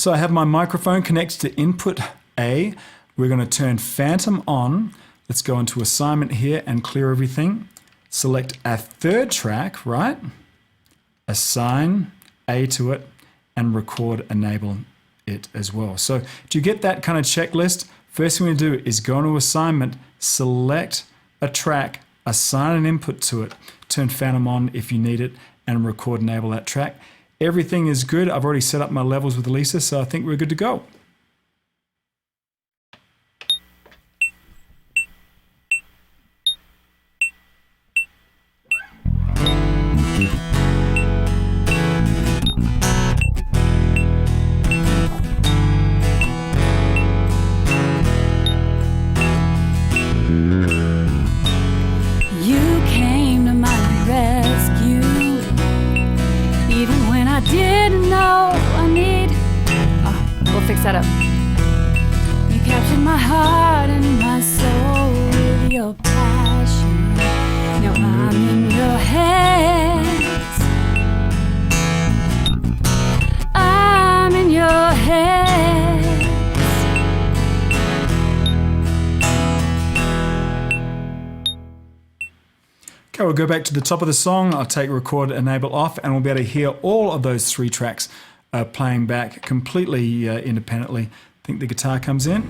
So I have my microphone connected to input A. We're going to turn Phantom on. Let's go into assignment here and clear everything. Select a third track, right? Assign A to it and record enable it as well. So do you get that kind of checklist? First thing we do is go into assignment, select a track, assign an input to it, turn Phantom on if you need it, and record enable that track. Everything is good. I've already set up my levels with Lisa, so I think we're good to go. Fix that up. You captured my heart and my soul with your passion. Now I'm in your hands. I'm in your hands. Okay, we'll go back to the top of the song. I'll take record enable off and we'll be able to hear all of those three tracks playing back completely independently. I think the guitar comes in.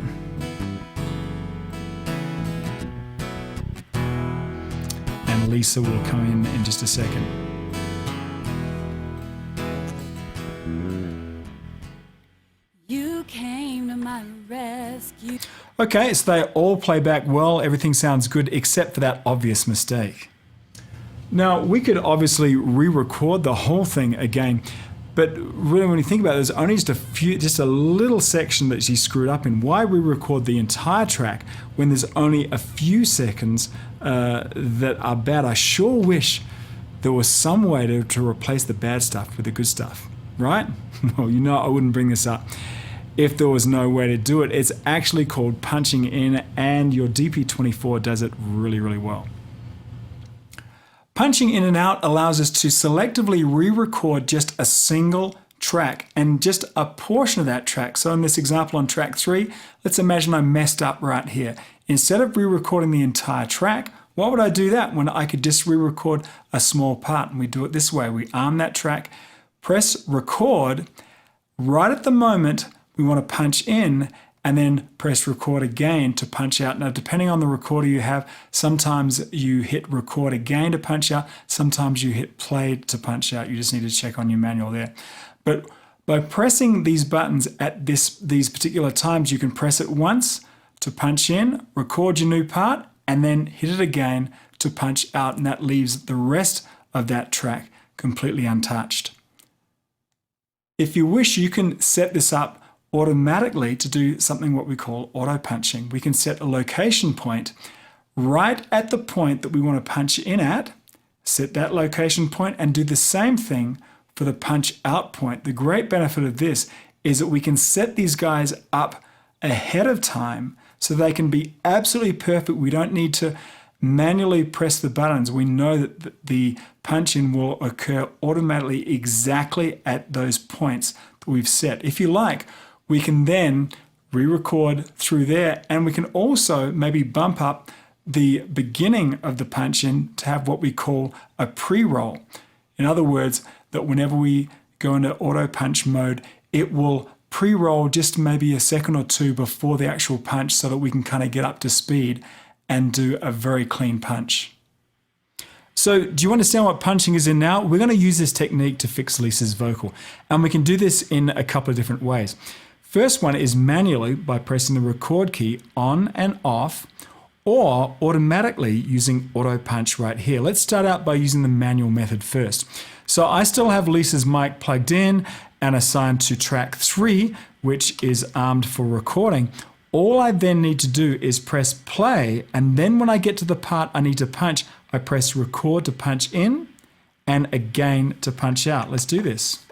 And Lisa will come in just a second. You came to my rescue. Okay, so they all play back well. Everything sounds good except for that obvious mistake. Now, we could obviously re-record the whole thing again. But really, when you think about it, there's only just a little section that she screwed up in. Why re-record the entire track when there's only a few seconds that are bad? I sure wish there was some way to replace the bad stuff with the good stuff, right? Well, you know I wouldn't bring this up if there was no way to do it. It's actually called punching in, and your DP24 does it really, really well. Punching in and out allows us to selectively re-record just a single track and just a portion of that track. So in this example on track 3, let's imagine I messed up right here. Instead of re-recording the entire track, why would I do that when I could just re-record a small part? And we do it this way. We arm that track, press record. Right at the moment, we want to punch in and then press record again to punch out. Now, depending on the recorder you have, sometimes you hit record again to punch out, sometimes you hit play to punch out. You just need to check on your manual there. But by pressing these buttons at these particular times, you can press it once to punch in, record your new part, and then hit it again to punch out, and that leaves the rest of that track completely untouched. If you wish, you can set this up automatically to do something what we call auto punching. We can set a location point right at the point that we want to punch in at, set that location point, and do the same thing for the punch out point. The great benefit of this is that we can set these guys up ahead of time so they can be absolutely perfect. We don't need to manually press the buttons. We know that the punch in will occur automatically exactly at those points that we've set. If you like, we can then re-record through there, and we can also maybe bump up the beginning of the punch in to have what we call a pre-roll. In other words, that whenever we go into auto punch mode, it will pre-roll just maybe a second or two before the actual punch so that we can kind of get up to speed and do a very clean punch. So do you understand what punching is in now? We're going to use this technique to fix Lisa's vocal, and we can do this in a couple of different ways. First one is manually by pressing the record key on and off, or automatically using auto punch right here. Let's start out by using the manual method first. So I still have Lisa's mic plugged in and assigned to track 3, which is armed for recording. All I then need to do is press play, and then when I get to the part I need to punch, I press record to punch in and again to punch out. Let's do this.